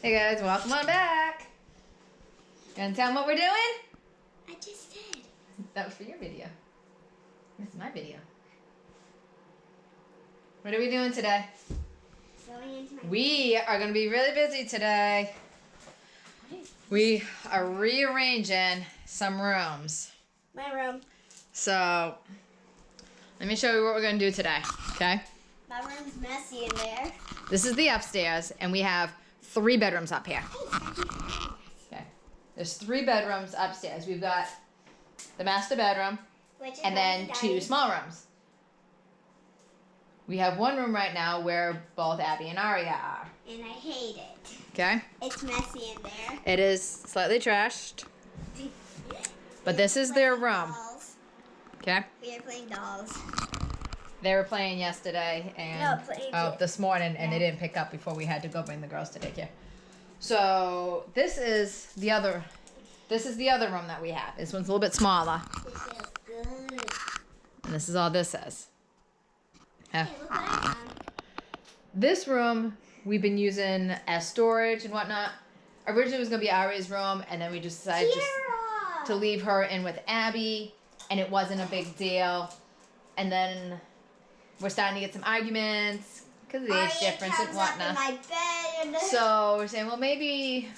Hey guys, welcome on back. Gonna tell them what we're doing? I just did. That was for your video. This is my video. What are we doing today? Going into my We are gonna be really busy today. We are rearranging some rooms. my room. So, let me show you what we're gonna do today, okay? My room's messy in there. This is the upstairs, and we have 3 bedrooms up here. Okay. There's 3 bedrooms upstairs. We've got the master bedroom, Which is and then 2 dining. small rooms. We have one room right now where both Abby and Aria are. And I hate it. Okay? It's messy in there. It is slightly trashed, but this is their room. Dolls. Okay? We are playing dolls. They were playing yesterday and playing this morning, and they didn't pick up before we had to go bring the girls to daycare. So this is the other room that we have. This one's a little bit smaller, This feels good. and this is all this is. Yeah. Hey, look what I found. This room we've been using as storage and whatnot. Originally it was gonna be Aria's room, and then we just decided Kira! to leave her in with Abby, and it wasn't a big deal. And then we're starting to get some arguments because of the age Aria difference comes and up whatnot. in my bed. So we're saying, well, maybe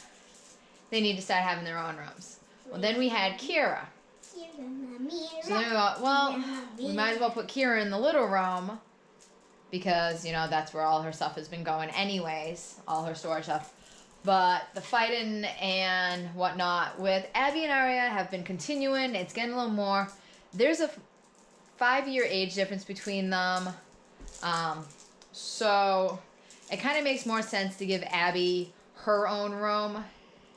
they need to start having their own rooms. Well, then we had Kira. Kira, Mira. So then we thought, well, we might as well put Kira in the little room because, you know, that's where all her stuff has been going anyways, all her storage stuff. But the fighting and whatnot with Abby and Aria have been continuing. It's getting a little more. There's a 5-year age difference between them. So it kind of makes more sense to give Abby her own room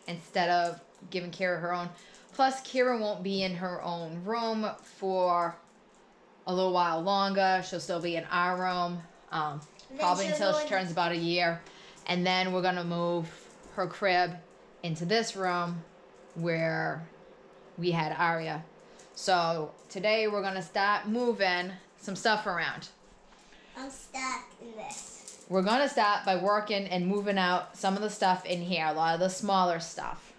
instead of giving Kira her own. Plus, Kira won't be in her own room for a little while longer. She'll still be in our room, probably until she turns about a year. And then we're going to move her crib into this room where we had Aria. So today we're going to start moving some stuff around. I'm stuck in this. We're going to start by working and moving out some of the stuff in here, a lot of the smaller stuff.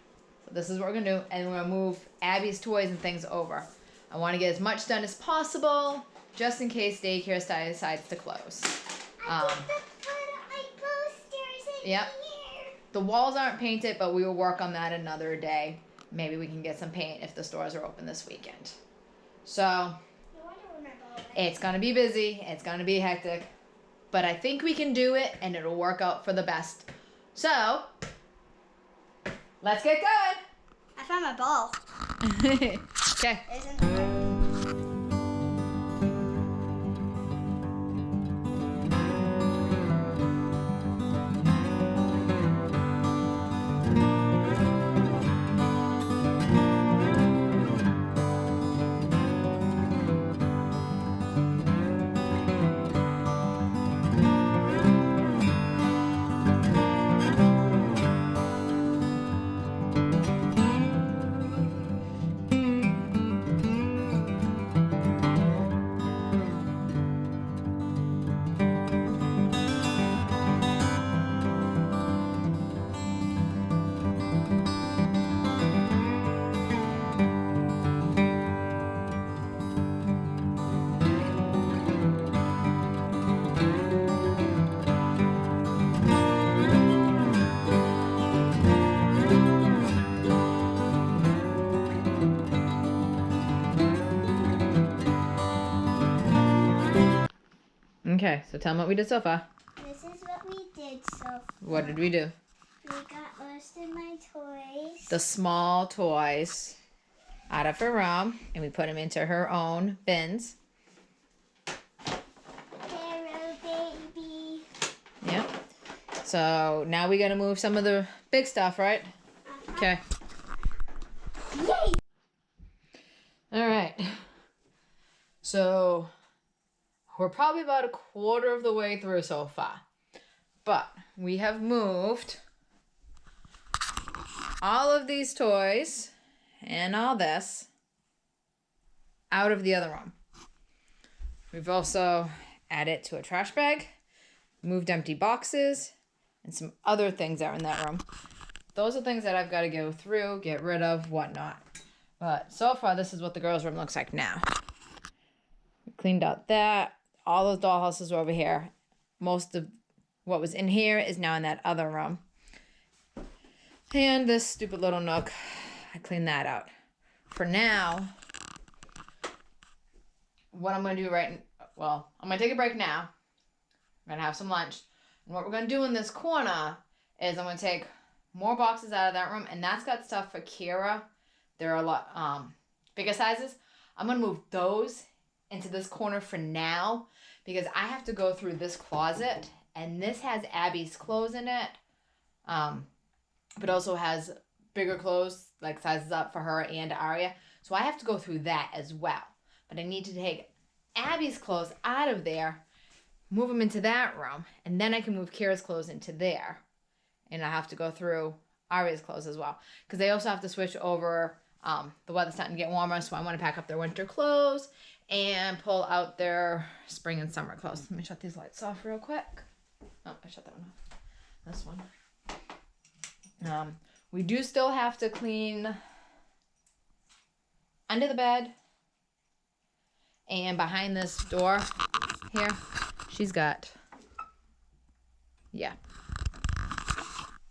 So this is what we're going to do, and we're going to move Abby's toys and things over. I want to get as much done as possible, just in case daycare decides to close. I put my posters in Yep. here. The walls aren't painted, but we will work on that another day. Maybe we can get some paint if the stores are open this weekend. So No wonder when my ball went. it's going to be busy. It's going to be hectic. But I think we can do it, and it'll work out for the best. So let's get going. I found my ball. Okay. Isn't Okay, so tell them what we did so far. This is what we did so far. What did we do? We got most of my toys. The small toys out of her room, and we put them into her own bins. Hello, baby. Yep. So now we got to move some of the big stuff, right? Okay. Yay! All right. So we're probably about a quarter of the way through so far. But we have moved all of these toys and all this out of the other room. We've also added to a trash bag, moved empty boxes, and some other things that are in that room. Those are things that I've got to go through, get rid of, whatnot. But so far, this is what the girls' room looks like now. We cleaned out that. All those dollhouses are over here. Most of what was in here is now in that other room. And this stupid little nook, I cleaned that out. For now, what I'm going to do I'm going to take a break now. I'm going to have some lunch. And what we're going to do in this corner is I'm going to take more boxes out of that room. And that's got stuff for Kira. There are a lot bigger sizes. I'm going to move those into this corner for now because I have to go through this closet. And this has Abby's clothes in it. But also has bigger clothes, like sizes up for her and Aria. So I have to go through that as well. But I need to take Abby's clothes out of there, move them into that room, and then I can move Kira's clothes into there. And I have to go through Aria's clothes as well. Because they also have to switch over. The weather's starting to get warmer, so I want to pack up their winter clothes and pull out their spring and summer clothes. Let me shut these lights off real quick. Oh, I shut that one off. This one. We do still have to clean under the bed and behind this door here. She's got,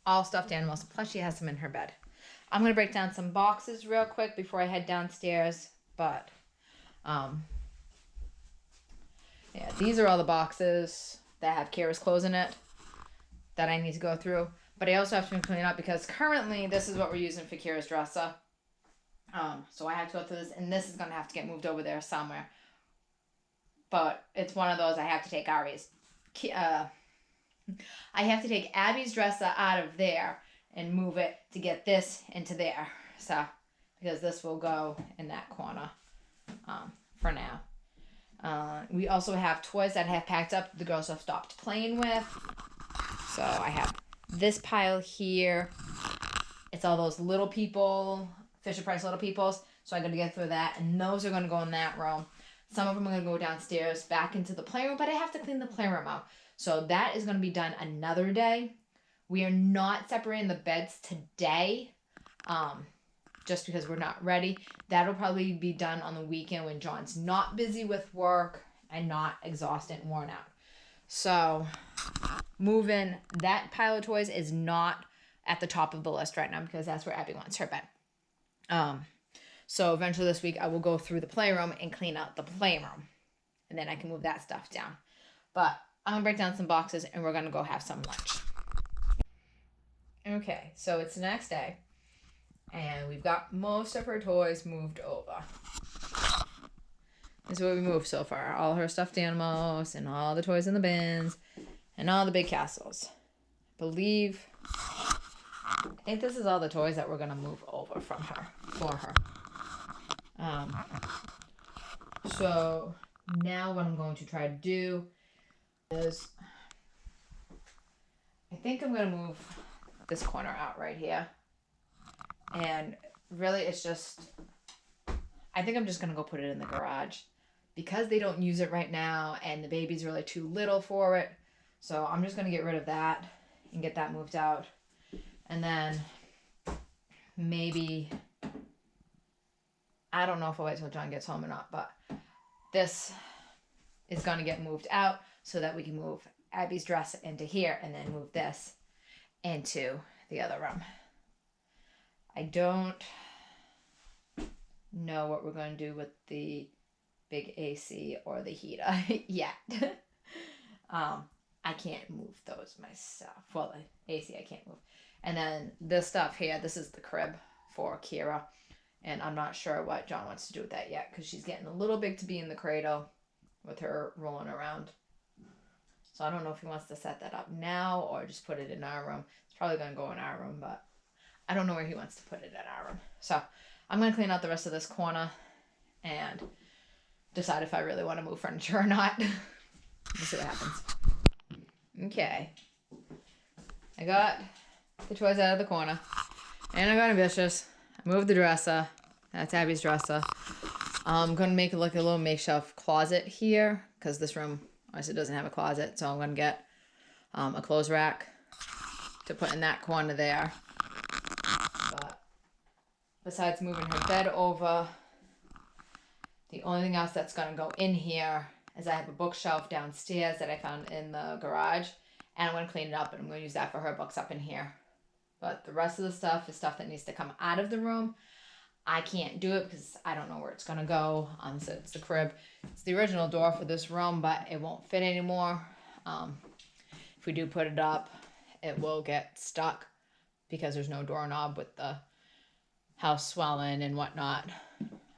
all stuffed animals. Plus she has some in her bed. I'm going to break down some boxes real quick before I head downstairs. But, these are all the boxes that have Kira's clothes in it that I need to go through. But I also have to clean up because currently this is what we're using for Kira's dresser. So I have to go through this, and this is going to have to get moved over there somewhere. But it's one of those I have to take Ari's. I have to take Abby's dresser out of there and move it to get this into there. So, because this will go in that corner for now. We also have toys that I have packed up the girls have stopped playing with. So I have this pile here. It's all those little people, Fisher-Price little peoples. So I got to get through that. And those are going to go in that room. Some of them are going to go downstairs back into the playroom. But I have to clean the playroom out. So that is going to be done another day. We are not separating the beds today. Just because we're not ready. That'll probably be done on the weekend when John's not busy with work and not exhausted and worn out. So moving that pile of toys is not at the top of the list right now because that's where Abby wants her bed. So eventually this week I will go through the playroom and clean out the playroom. And then I can move that stuff down. But I'm going to break down some boxes and we're going to go have some lunch. Okay, so it's the next day. And we've got most of her toys moved over. This is what we moved so far. All her stuffed animals and all the toys in the bins and all the big castles. I think this is all the toys that we're going to move over for her. So now what I'm going to try to do is I think I'm going to move this corner out right here. And really it's just, I think I'm just going to go put it in the garage because they don't use it right now and the baby's really too little for it. So I'm just going to get rid of that and get that moved out. And then maybe, I don't know if I'll wait till John gets home or not, but this is going to get moved out so that we can move Abby's dress into here and then move this into the other room. I don't know what we're going to do with the big AC or the heater yet. I can't move those myself. Well, the AC I can't move. And then this stuff here, this is the crib for Kira. And I'm not sure what John wants to do with that yet because she's getting a little big to be in the cradle with her rolling around. So I don't know if he wants to set that up now or just put it in our room. It's probably going to go in our room, but I don't know where he wants to put it in our room. So I'm going to clean out the rest of this corner and decide if I really want to move furniture or not. We'll see what happens. Okay. I got the toys out of the corner. And I got ambitious. I moved the dresser. That's Abby's dresser. I'm going to make it like a little makeshift closet here because this room obviously doesn't have a closet. So I'm going to get a clothes rack to put in that corner there. But besides moving her bed over, the only thing else that's going to go in here is I have a bookshelf downstairs that I found in the garage. And I'm going to clean it up and I'm going to use that for her books up in here. But the rest of the stuff is stuff that needs to come out of the room. I can't do it because I don't know where it's going to go. So it's the crib. It's the original door for this room, but it won't fit anymore. If we do put it up, it will get stuck because there's no doorknob with the house swelling and whatnot.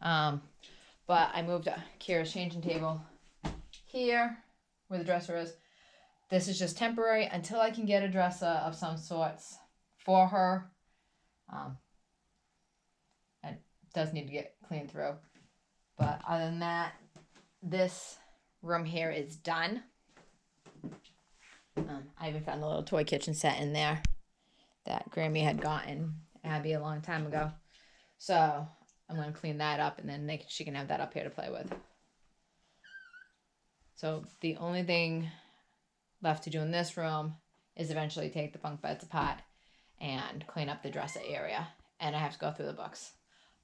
But I moved Kira's changing table here where the dresser is. This is just temporary until I can get a dresser of some sorts for her. It does need to get cleaned through. But other than that, this room here is done. I even found a little toy kitchen set in there that Grammy had gotten Abby a long time ago. So I'm going to clean that up and then she can have that up here to play with. So the only thing left to do in this room is eventually take the bunk beds apart and clean up the dresser area. And I have to go through the books.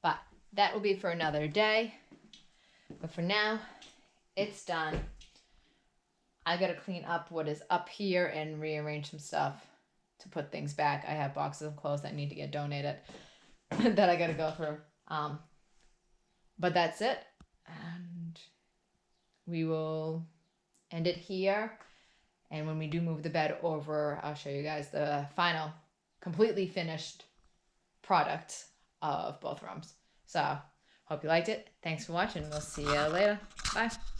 But that will be for another day. But for now, it's done. I got to clean up what is up here and rearrange some stuff to put things back. I have boxes of clothes that need to get donated that I got to go through. But that's it. And we will end it here. And when we do move the bed over, I'll show you guys the final, completely finished product of both rooms. So, hope you liked it. Thanks for watching. We'll see you later. Bye.